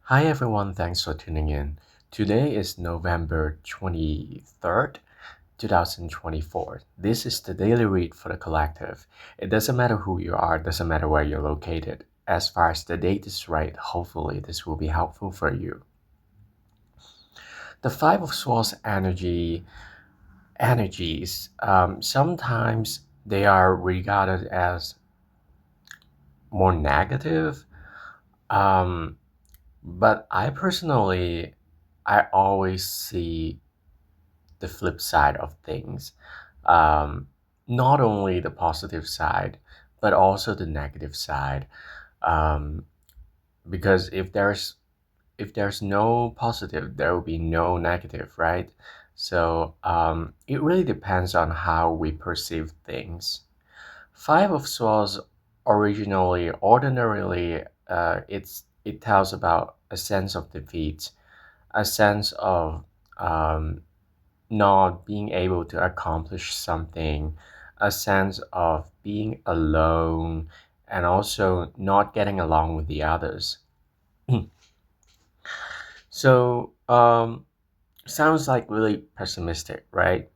Hi everyone, thanks for tuning in. Today is November 23rd, 2024. This is the daily read for the collective. It doesn't matter who you are, doesn't matter where you're located. As far as the date is right, hopefully this will be helpful for you. The Five of Swords energies, sometimes they are regarded as more negative. Um, but I always see the flip side of things. Um, Not only the positive side, but also the negative side. Um, because if there's no positive, there will be no negative, right? So it really depends on how we perceive things. Five of Swords ordinarily, it tells about a sense of defeat, a sense of um, not being able to accomplish something, a sense of being alone, and also not getting along with the others. So, sounds like really pessimistic, right?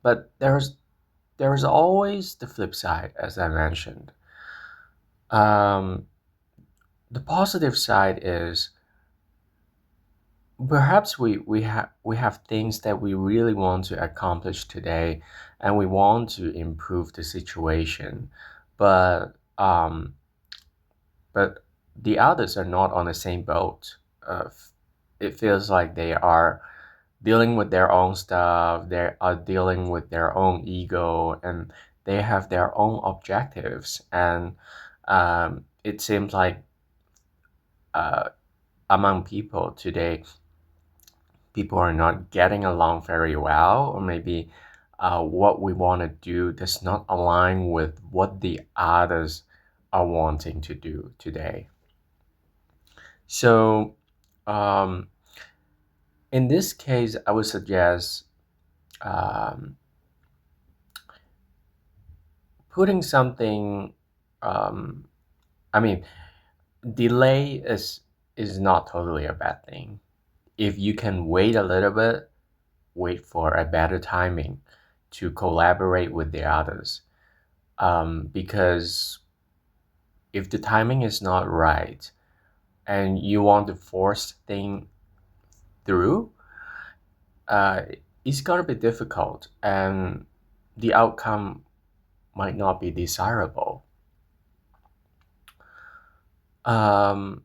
But there's always the flip side, as I mentioned. Um, the positive side is perhaps we have things that we really want to accomplish today, and we want to improve the situation, but but the others are not on the same boat. It feels like they are dealing with their own stuff, they are dealing with their own ego, and they have their own objectives, and it seems like uh, among people today, people are not getting along very well, or maybe what we want to do does not align with what the others are wanting to do today. So, um, in this case, I would suggest um, putting something. Um, I mean, delay is not totally a bad thing. If you can wait a little bit, wait for a better timing to collaborate with the others. Because if the timing is not right and you want to force thing through, uh, it's gonna be difficult, and the outcome might not be desirable. Um,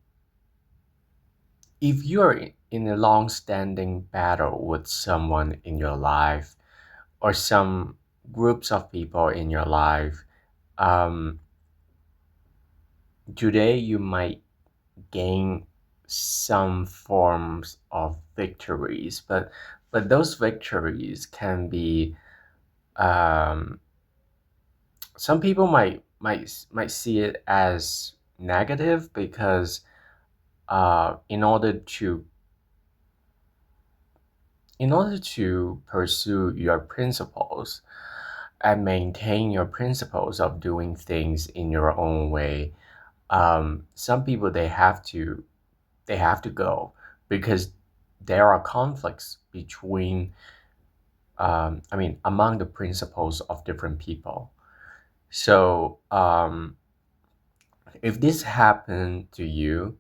if you're in a long-standing battle with someone in your life, or some groups of people in your life, um, today you might gain some forms of victories, but those victories can be, um, some people might see it as negative, because in order to pursue your principles and maintain your principles of doing things in your own way, some people they have to go, because there are conflicts among the principles of different people. So, if this happened to you,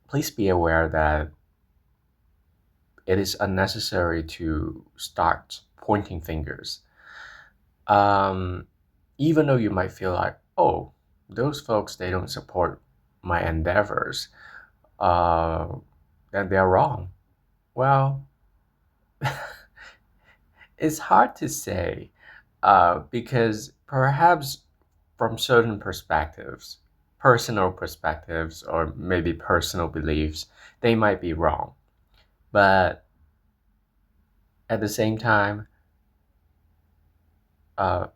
please be aware that it is unnecessary to start pointing fingers. Um, Even though you might feel like, oh, those folks, they don't support my endeavors, uh, then they're wrong. Well, it's hard to say, because perhaps from certain perspectives, personal perspectives, or maybe personal beliefs, they might be wrong. But at the same time, uh,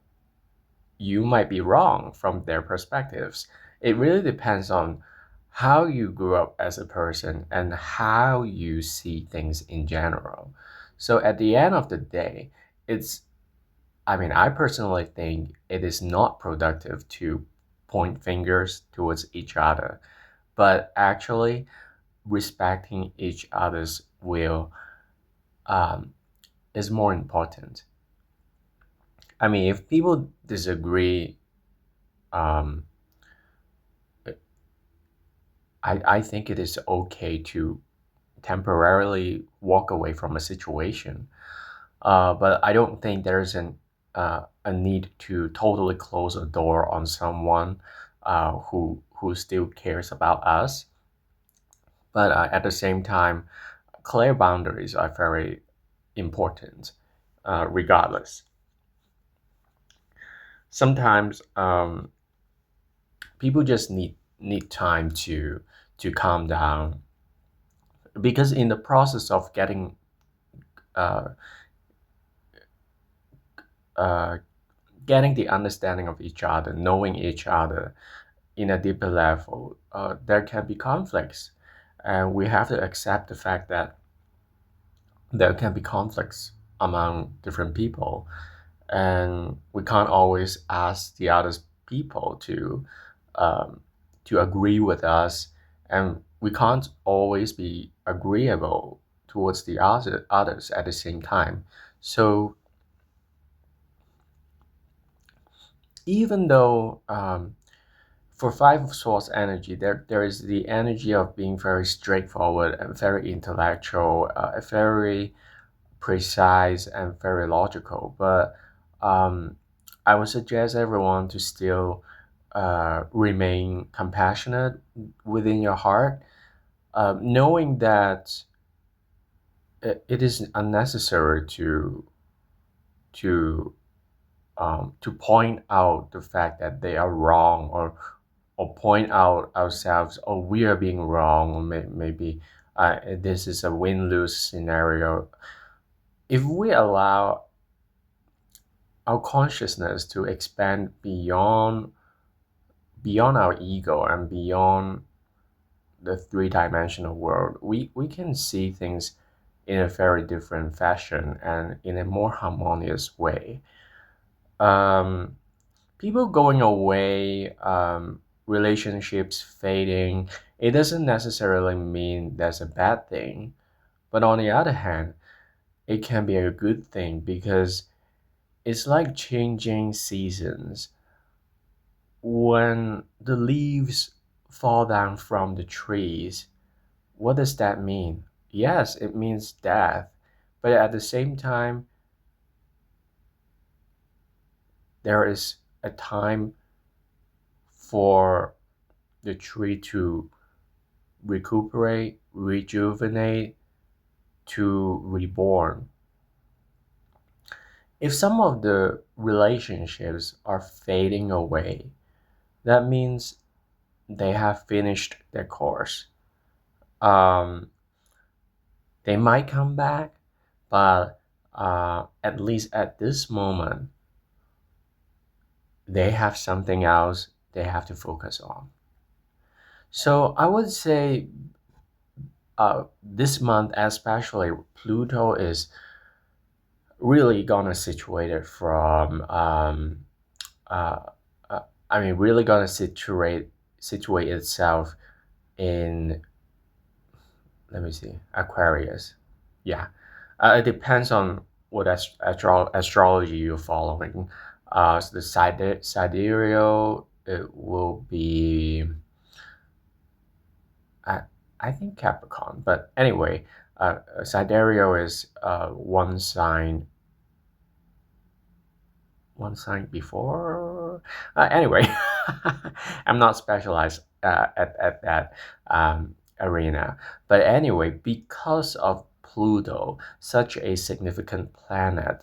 you might be wrong from their perspectives. It really depends on how you grew up as a person and how you see things in general. So at the end of the day, it's I personally think it is not productive to point fingers towards each other, but actually respecting each other's will um, is more important. I mean, if people disagree, um, I think it is okay to temporarily walk away from a situation. But I don't think there's a need to totally close a door on someone who still cares about us. But at the same time, clear boundaries are very important, regardless. Sometimes people just need time to calm down because in the process of uh, uh, getting the understanding of each other, knowing each other in a deeper level, there can be conflicts, and we have to accept the fact that there can be conflicts among different people, and we can't always ask the other people um, to agree with us, and we can't always be agreeable towards the others at the same time. So even though for Five of Swords energy, there is the energy of being very straightforward and very intellectual, very precise and very logical. But um, I would suggest everyone to still remain compassionate within your heart, knowing that it is unnecessary to to point out the fact that they are wrong, or point out ourselves, or we are being wrong, or maybe this is a win-lose scenario. If we allow our consciousness to expand beyond our ego and beyond the three-dimensional world, we can see things in a very different fashion and in a more harmonious way. Um, People going away, relationships fading, it doesn't necessarily mean that's a bad thing. But on the other hand, it can be a good thing because it's like changing seasons. When the leaves fall down from the trees, what does that mean? Yes, it means death. But at the same time, there is a time for the tree to recuperate, rejuvenate, to reborn. If some of the relationships are fading away, that means they have finished their course. Um, they might come back, but at least at this moment, they have something else they have to focus on. So I would say this month, especially, Pluto is really gonna situate it from uh, I mean really gonna situate itself in, let me see, Aquarius. Yeah, it depends on what astrology you're following. So the sidereal, it will be I, I think Capricorn, but anyway, sidereal is one sign before. Anyway, I'm not specialized at that arena. But anyway, because of Pluto, such a significant planet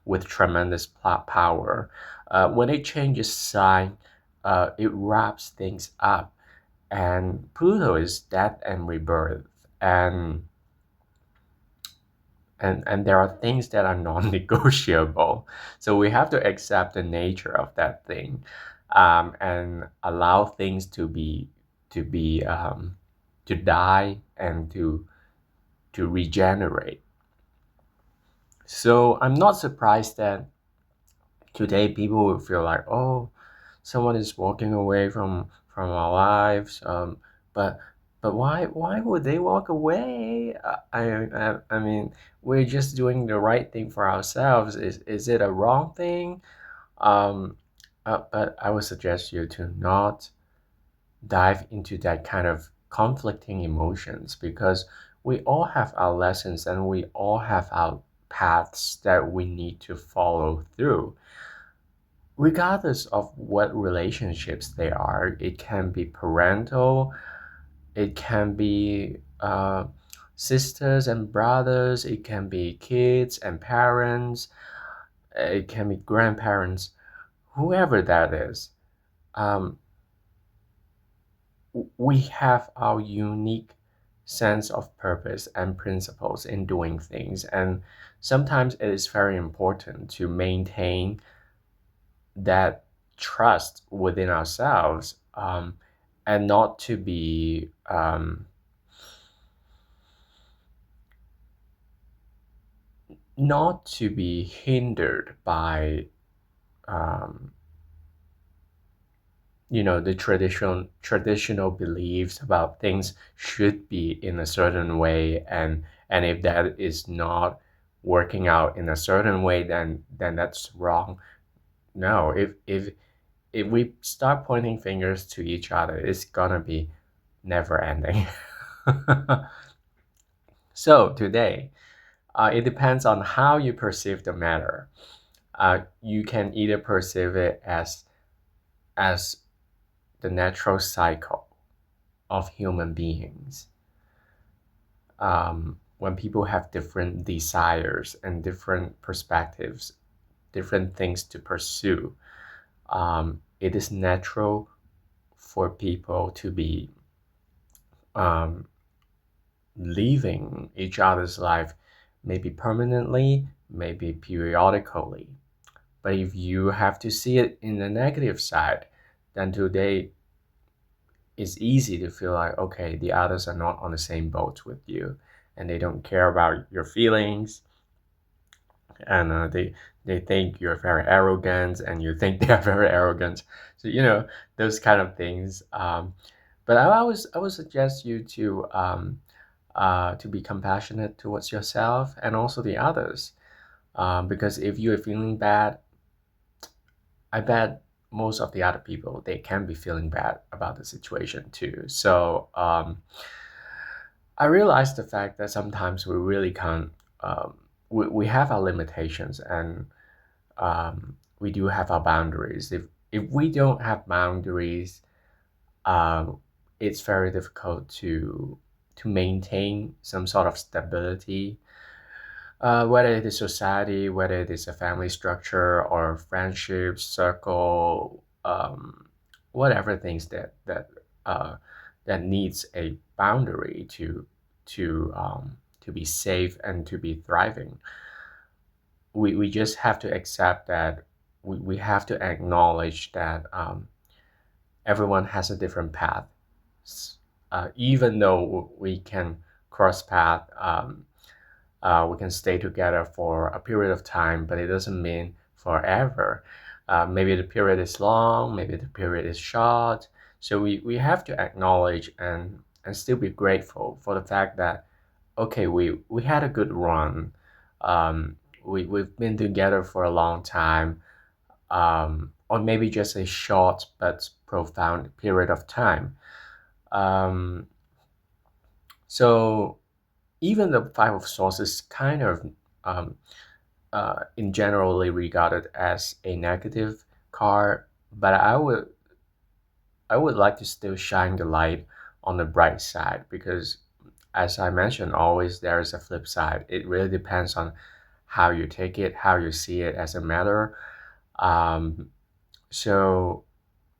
with tremendous power, when it changes sign, it wraps things up. And Pluto is death and rebirth. And there are things that are non-negotiable, so we have to accept the nature of that thing, and allow things to die and to regenerate. So I'm not surprised that today people will feel like, oh, someone is walking away from our lives, but why would they walk away? I mean, we're just doing the right thing for ourselves. Is it a wrong thing? Um, but I would suggest you to not dive into that kind of conflicting emotions, because we all have our lessons and we all have our paths that we need to follow through. Regardless of what relationships they are, it can be parental, it can be sisters and brothers, it can be kids and parents, it can be grandparents, whoever that is. Um, we have our unique sense of purpose and principles in doing things. And sometimes it is very important to maintain that trust within ourselves, and not to be hindered by um, the traditional beliefs about things should be in a certain way, and if that is not working out in a certain way, then that's wrong. No, if we start pointing fingers to each other, it's gonna be never ending. So today, it depends on how you perceive the matter. You can either perceive it as the natural cycle of human beings. When people have different desires and different perspectives, different things to pursue, it is natural for people to be um, leaving each other's life, maybe permanently, maybe periodically. But if you have to see it in the negative side, then today it's easy to feel like, okay, the others are not on the same boat with you, and they don't care about your feelings, and they think you're very arrogant, and you think they are very arrogant. So those kind of things. But I would suggest you to be compassionate towards yourself and also the others, because if you are feeling bad, I bet most of the other people, they can be feeling bad about the situation too. So I realize the fact that sometimes we really can't. We have our limitations, and we do have our boundaries. If we don't have boundaries, um, it's very difficult to maintain some sort of stability, whether it is society, whether it is a family structure or friendship circle, whatever things uh, that needs a boundary to be safe and to be thriving. We just have to accept that we have to acknowledge that everyone has a different path. Even though we can cross path, we can stay together for a period of time, but it doesn't mean forever. Maybe the period is long, maybe the period is short. So we have to acknowledge and still be grateful for the fact that, okay, we had a good run. We've been together for a long time, or maybe just a short but profound period of time. Um, so even the Five of Swords is kind of um, in generally regarded as a negative card, but I would like to still shine the light on the bright side, because, as I mentioned, always there is a flip side. It really depends on how you take it, how you see it as a matter. Um, so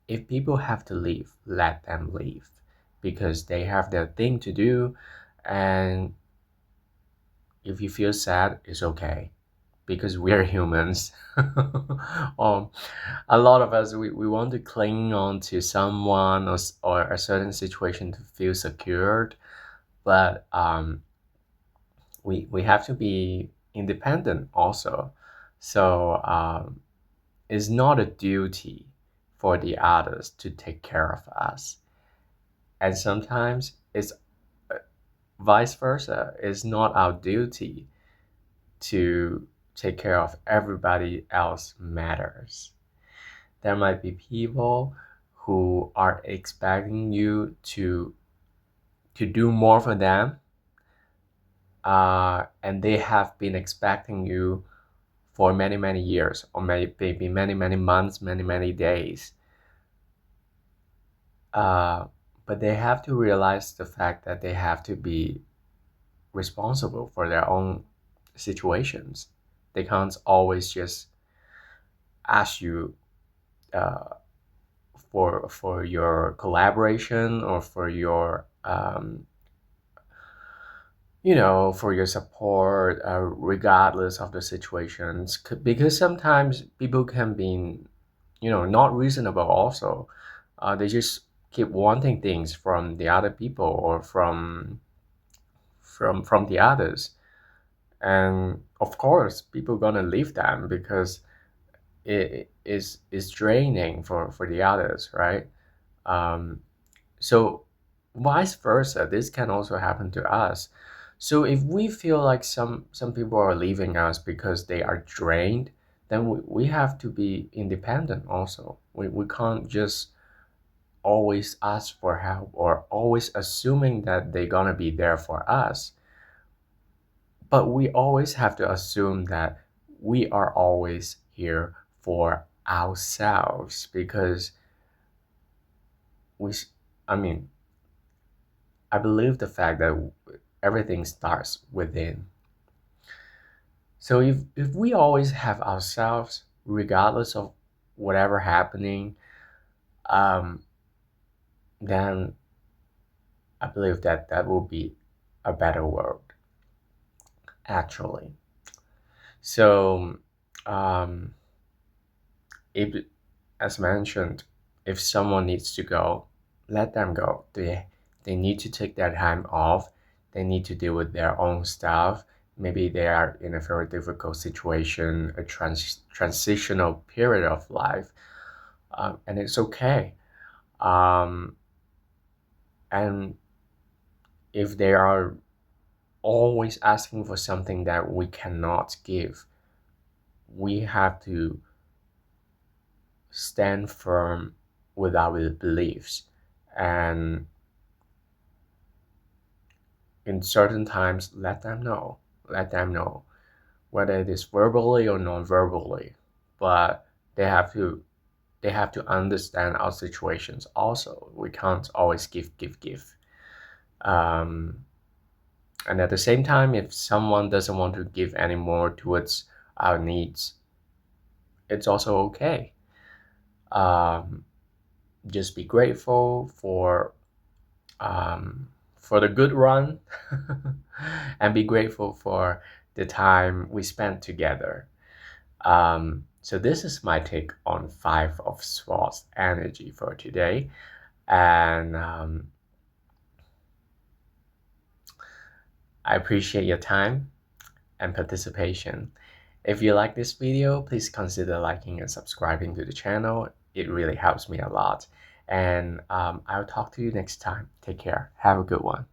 if people have to leave, let them leave, because they have their thing to do, and if you feel sad, it's okay, because we're humans. um, a lot of us, we want to cling on to someone or a certain situation to feel secured, but we have to be independent also. So it's not a duty for the others to take care of us. And sometimes it's vice versa. It's not our duty to take care of everybody else matters. There might be people who are expecting you to do more for them, and they have been expecting you for many many years, or maybe many many months, many many days. uh, but they have to realize the fact that they have to be responsible for their own situations. They can't always just ask you uh, for your collaboration, or for your for your support, regardless of the situations. Because sometimes people can be, not reasonable also. They just keep wanting things from the other people, or from the others. And of course people gonna leave them because it is draining for the others, right? um, so vice versa, this can also happen to us. So if we feel like some people are leaving us because they are drained, then we have to be independent also. We can't just always ask for help, or always assuming that they're gonna be there for us. But we always have to assume that we are always here for ourselves, because we I mean, I believe the fact that everything starts within. So if we always have ourselves, regardless of whatever happening, um, then I believe that that will be a better world, actually. So, um, if, as mentioned, if someone needs to go, let them go. They need to take their time off. They need to deal with their own stuff. Maybe they are in a very difficult situation, a transitional period of life, and it's okay. Um, and if they are always asking for something that we cannot give, we have to stand firm with our beliefs. And in certain times, let them know whether it is verbally or non-verbally. But they have to they have to understand our situations also. We can't always give. um, and at the same time, if someone doesn't want to give anymore towards our needs, it's also okay. um, just be grateful for the good run, and be grateful for the time we spent together. So this is my take on Five of Swords energy for today. And I appreciate your time and participation. If you like this video, please consider liking and subscribing to the channel. It really helps me a lot. And I'll talk to you next time. Take care. Have a good one.